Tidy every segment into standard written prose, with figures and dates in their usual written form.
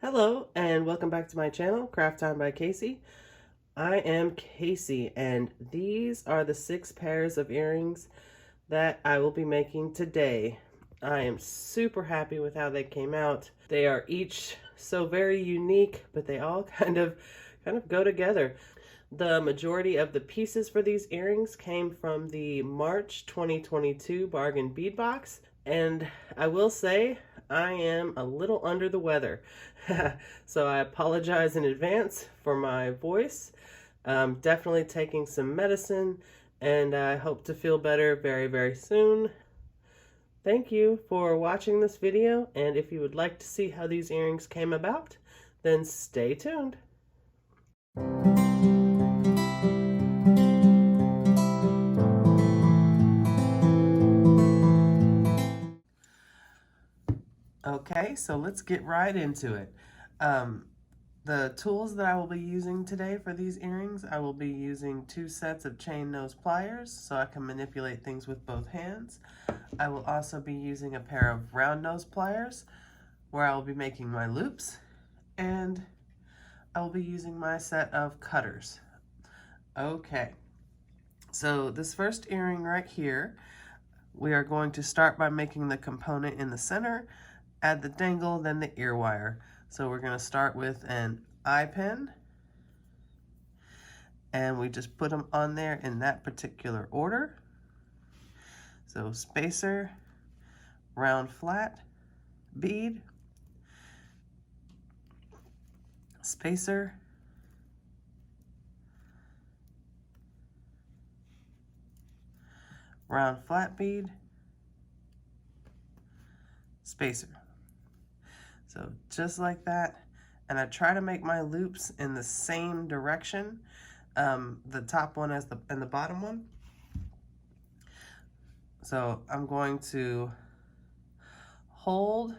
Hello and welcome back to my channel, Craft Time by Casey. I am Casey and these are the 6 pairs of earrings that I will be making today. I am super happy with how they came out. They are each so very unique, but they all kind of go together. The majority of the pieces for these earrings came from the March 2022 bargain bead box, and I will say I am a little under the weather. So I apologize in advance for my voice. Definitely taking some medicine, and I hope to feel better very, very soon. Thank you for watching this video, and if you would like to see how these earrings came about, then stay tuned. Okay, so let's get right into it. The tools that I will be using today for these earrings, I will be using 2 sets of chain nose pliers so I can manipulate things with both hands. I will also be using a pair of round nose pliers where I will be making my loops, and I will be using my set of cutters. Okay, so this first earring right here, we are going to start by making the component in the center, add the dangle, then the ear wire. So we're going to start with an eye pin, and we just put them on there in that particular order. So spacer, round flat, bead, spacer, round flat bead, spacer. So just like that, and I try to make my loops in the same direction, the top one as and the bottom one. So I'm going to hold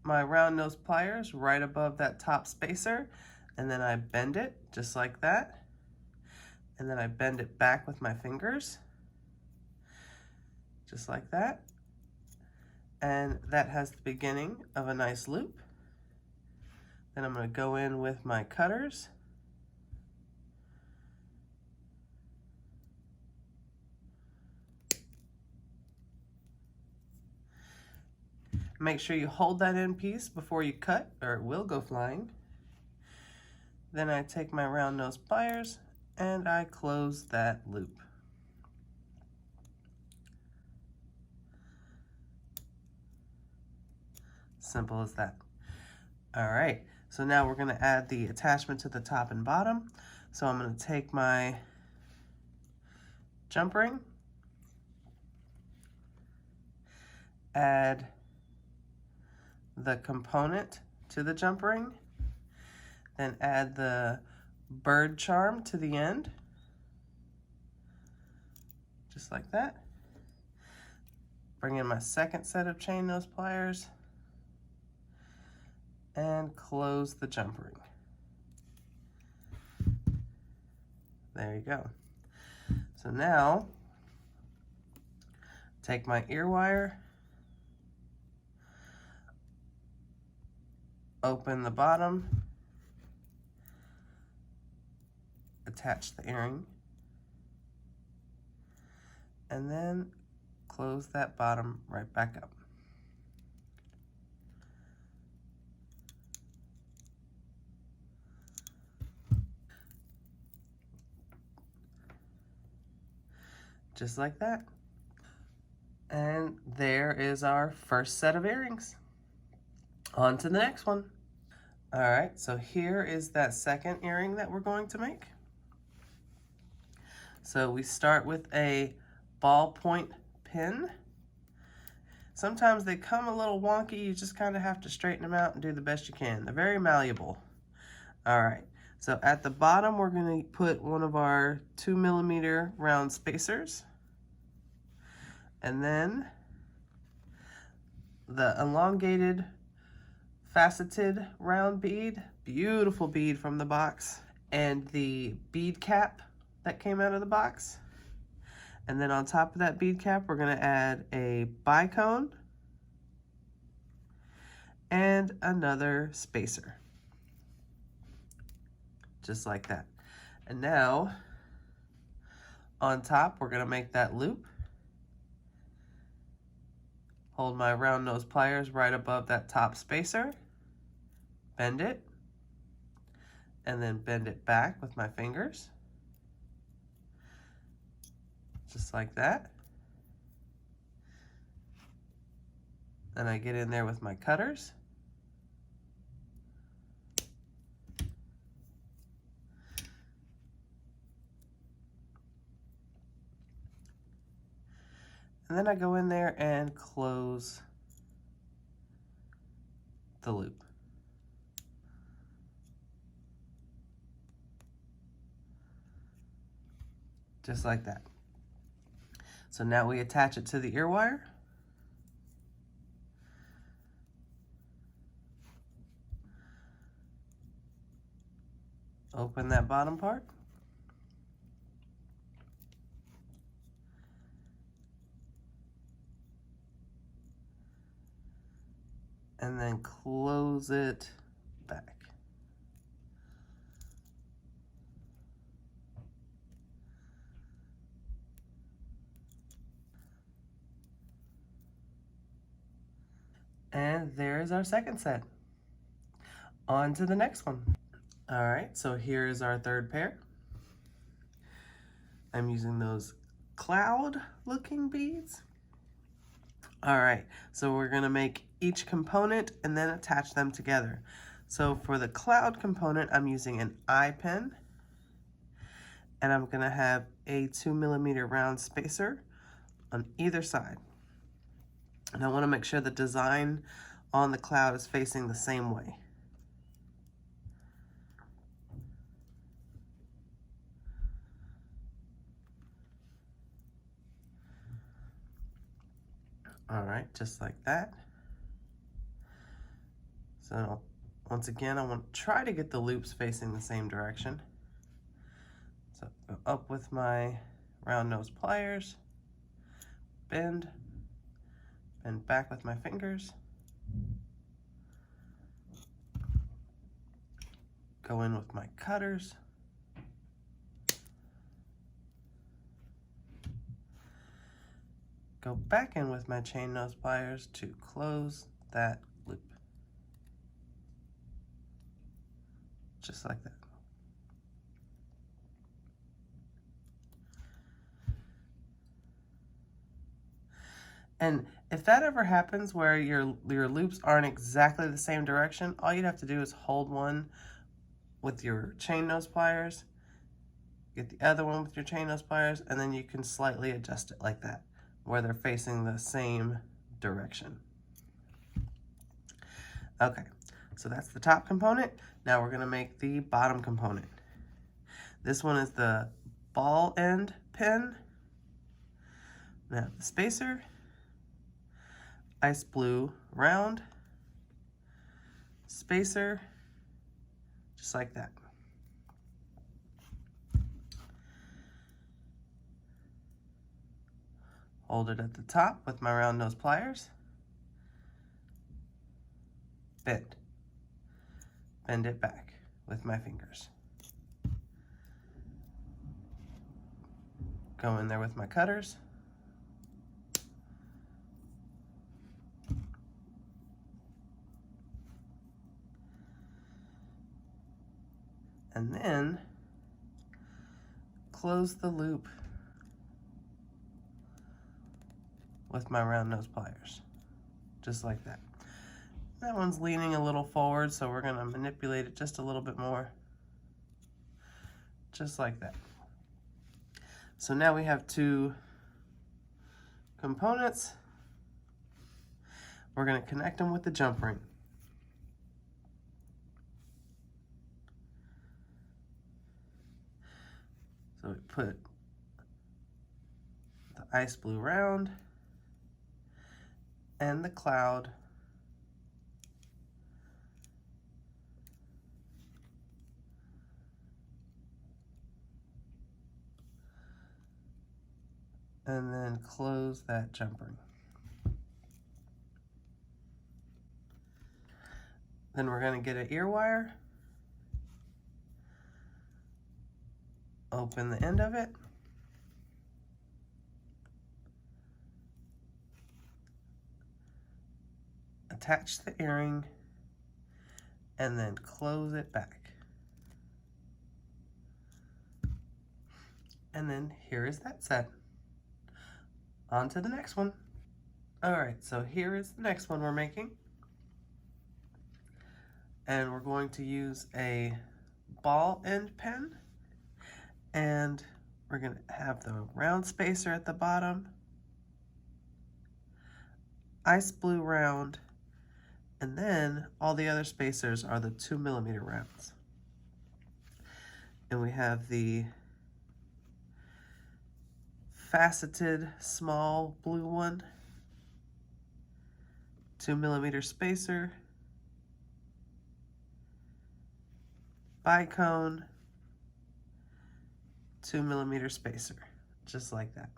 my round nose pliers right above that top spacer, and then I bend it just like that, and then I bend it back with my fingers just like that, and that has the beginning of a nice loop. Then I'm going to go in with my cutters, make sure you hold that in piece before you cut or it will go flying. Then I take my round nose pliers and I close that loop. Simple as that. All right, so now we're going to add the attachment to the top and bottom. So I'm going to take my jump ring, add the component to the jump ring, then add the bird charm to the end, just like that. Bring in my second set of chain nose pliers and close the jump ring. There you go. So now, take my ear wire, open the bottom, attach the earring, and then close that bottom right back up. Just like that. And there is our first set of earrings. On to the next one. All right, so here is that second earring that we're going to make. So we start with a ballpoint pin. Sometimes they come a little wonky. You just kind of have to straighten them out and do the best you can. They're very malleable. All right, so at the bottom, we're going to put one of our 2mm round spacers. And then the elongated faceted round bead, beautiful bead from the box, and the bead cap that came out of the box. And then on top of that bead cap, we're going to add a bicone and another spacer. just like that. And now on top, we're gonna make that loop. Hold my round nose pliers right above that top spacer, bend it, and then bend it back with my fingers, just like that. Then I get in there with my cutters. And then I go in there and close the loop. Just like that. So now we attach it to the ear wire. Open that bottom part. And then close it back. And there's our second set. On to the next one. All right, so here is our third pair. I'm using those cloud looking beads. All right, so we're gonna make each component and then attach them together. So for the cloud component, I'm using an eye pin, and I'm gonna have a 2mm round spacer on either side. And I wanna make sure the design on the cloud is facing the same way. All right, just like that. So once again, I want to try to get the loops facing the same direction. So go up with my round nose pliers, bend back with my fingers, go in with my cutters, go back in with my chain nose pliers to close that loop. Just like that. And if that ever happens where your loops aren't exactly the same direction, all you'd have to do is hold one with your chain nose pliers, get the other one with your chain nose pliers, and then you can slightly adjust it like that, where they're facing the same direction. Okay, so that's the top component. Now we're gonna make the bottom component. This one is the ball end pin. Now the spacer, ice blue round, spacer, just like that. Hold it at the top with my round nose pliers. Bend it back with my fingers. Go in there with my cutters. And then close the loop with my round nose pliers, just like that. That one's leaning a little forward, so we're gonna manipulate it just a little bit more, just like that. So now we have two components. We're gonna connect them with the jump ring. So we put the ice blue round and the cloud and then close that jump ring. Then we're going to get an ear wire Open the end of it. Attach the earring and then close it back. And then here is that set. On to the next one. All right, so here is the next one we're making. And we're going to use a ball end pen, and we're going to have the round spacer at the bottom, ice blue round, and then all the other spacers are the 2mm rounds. And we have the faceted small blue one, 2mm spacer, bicone, 2mm spacer, just like that.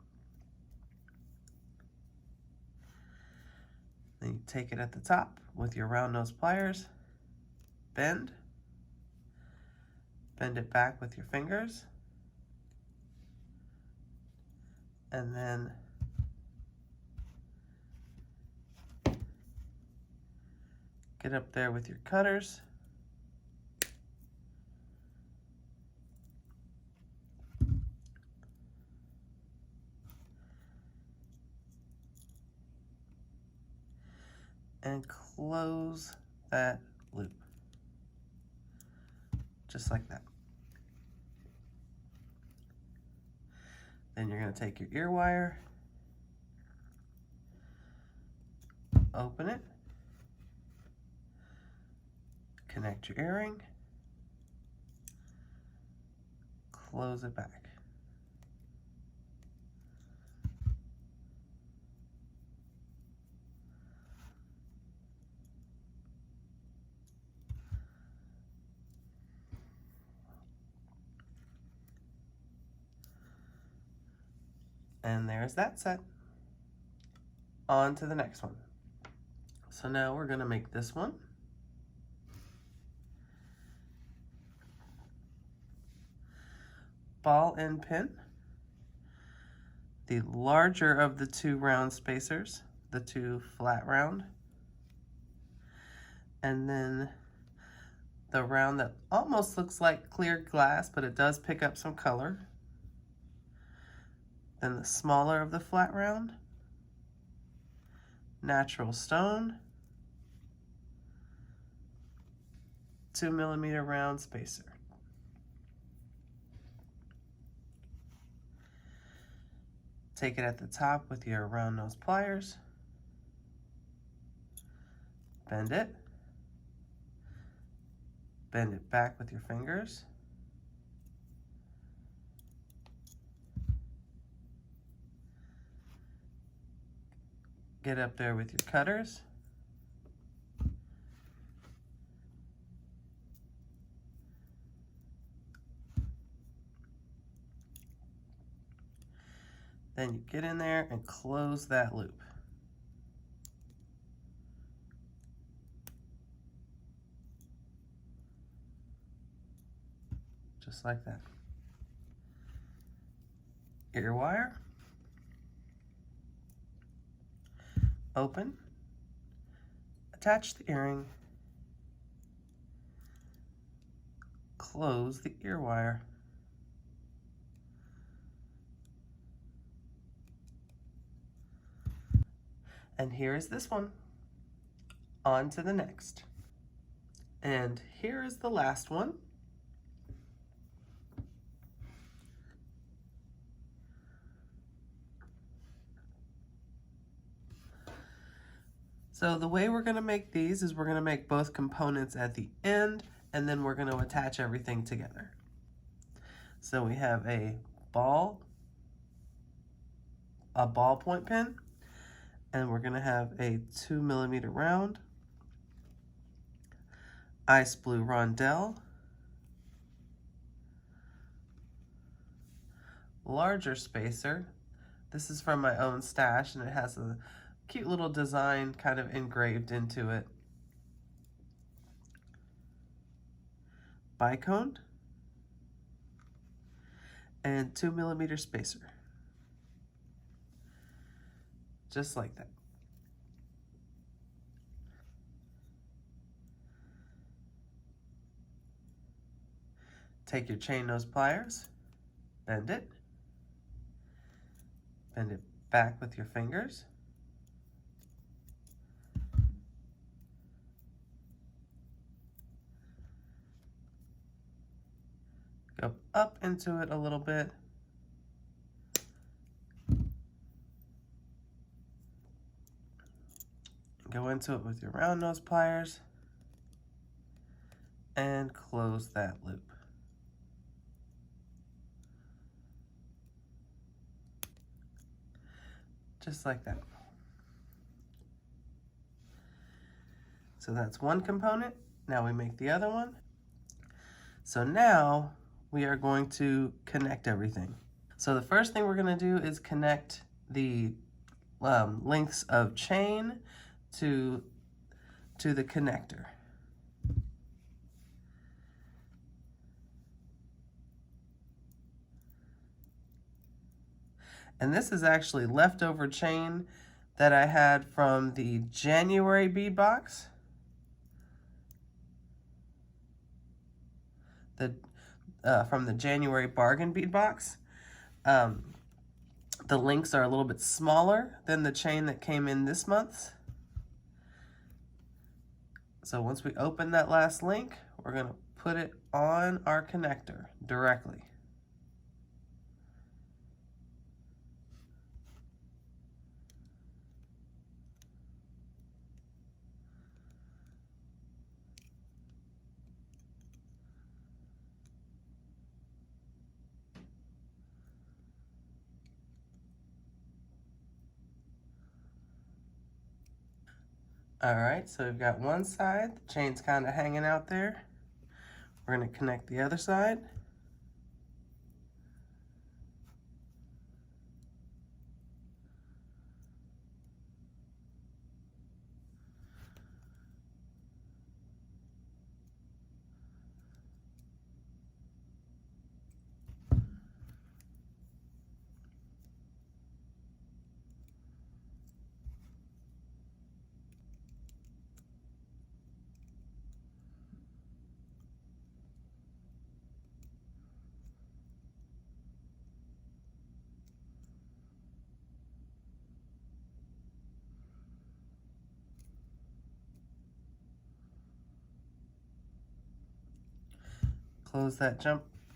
Then you take it at the top with your round nose pliers, bend it back with your fingers, and then get up there with your cutters. And close that loop, just like that. Then you're going to take your ear wire, open it, connect your earring, close it back. And there's that set. On to the next one. So now we're going to make this one. Ball end pin, the larger of the two round spacers, the two flat round, and then the round that almost looks like clear glass, but it does pick up some color. Then the smaller of the flat round, natural stone, 2mm round spacer. Take it at the top with your round nose pliers, bend it back with your fingers, get up there with your cutters, then you get in there and close that loop. Just like that. Ear wire, open, attach the earring, close the ear wire. And here is this one. On to the next. And here is the last one. So the way we're going to make these is we're going to make both components at the end, and then we're going to attach everything together. So we have a ballpoint pen, and we're going to have a 2mm round, ice blue rondelle, larger spacer. This is from my own stash, and it has a cute little design kind of engraved into it. Bicone, and 2mm spacer. Just like that. Take your chain nose pliers, bend it back with your fingers. Go up into it a little bit. Go into it with your round nose pliers and close that loop. Just like that. So that's one component. Now we make the other one. So now we are going to connect everything. So the first thing we're going to do is connect the lengths of chain to the connector. And this is actually leftover chain that I had from the January bead box. From the January bargain bead box. The links are a little bit smaller than the chain that came in this month. So once we open that last link, we're going to put it on our connector directly. All right, so we've got one side, the chain's kind of hanging out there. We're going to connect the other side.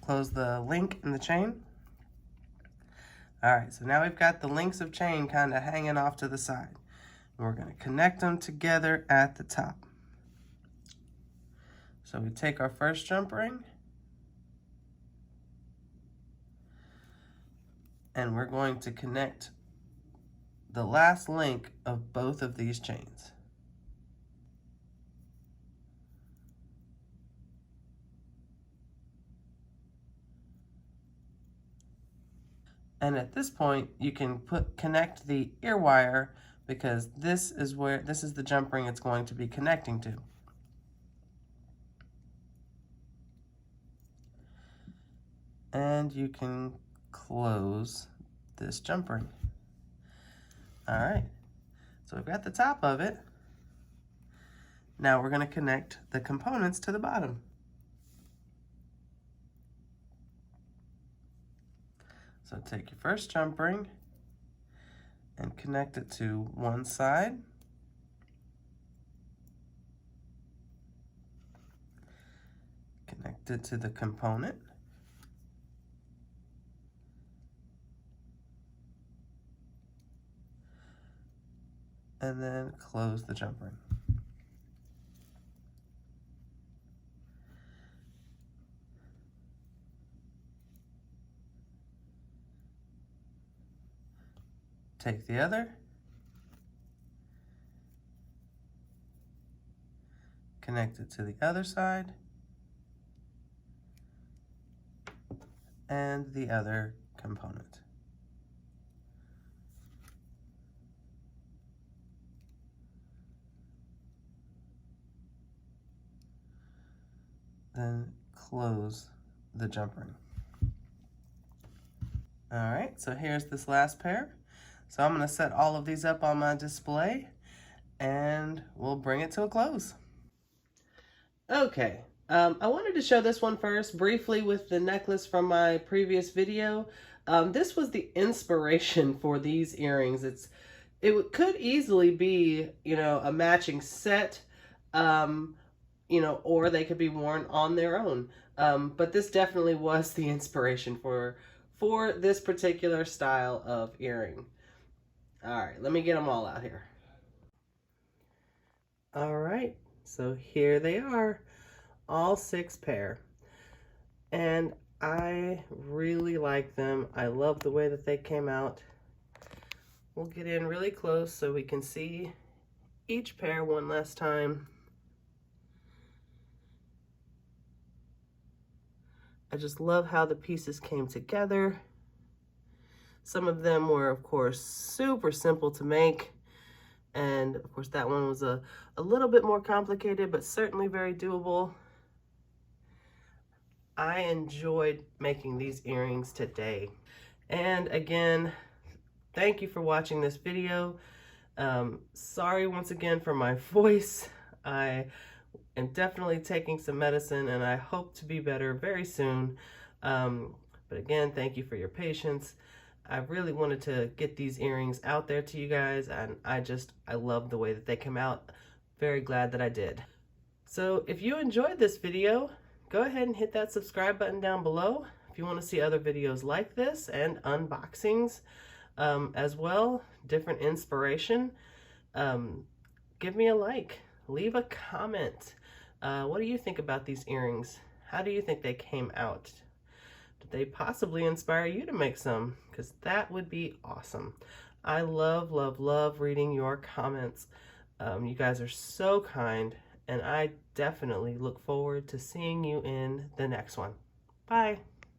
Close the link in the chain. All right, so now we've got the links of chain kind of hanging off to the side. And we're going to connect them together at the top. So we take our first jump ring, and we're going to connect the last link of both of these chains. And at this point, you can connect the ear wire, because this is the jump ring it's going to be connecting to. And you can close this jump ring. All right, so we've got the top of it. Now we're going to connect the components to the bottom. So take your first jump ring and connect it to one side. Connect it to the component. And then close the jump ring. Take the other, connect it to the other side, and the other component. Then close the jump ring. All right, so here's this last pair. So I'm gonna set all of these up on my display and we'll bring it to a close. Okay, I wanted to show this one first briefly with the necklace from my previous video. This was the inspiration for these earrings. It could easily be, you know, a matching set, you know, or they could be worn on their own. But this definitely was the inspiration for this particular style of earring. All right, let me get them all out here. All right, so here they are, all 6 pair. And I really like them. I love the way that they came out. We'll get in really close so we can see each pair one last time. I just love how the pieces came together. Some of them were, of course, super simple to make. And of course, that one was a little bit more complicated, but certainly very doable. I enjoyed making these earrings today. And again, thank you for watching this video. Sorry once again for my voice. I am definitely taking some medicine and I hope to be better very soon. But again, thank you for your patience. I really wanted to get these earrings out there to you guys, and I love the way that they came out. Very glad that I did. So if you enjoyed this video, go ahead and hit that subscribe button down below if you want to see other videos like this and unboxings as well, different inspiration. Give me a like, leave a comment. What do you think about these earrings? How do you think they came out? Did they possibly inspire you to make some? Because that would be awesome. I love, love, love reading your comments. You guys are so kind, and I definitely look forward to seeing you in the next one. Bye.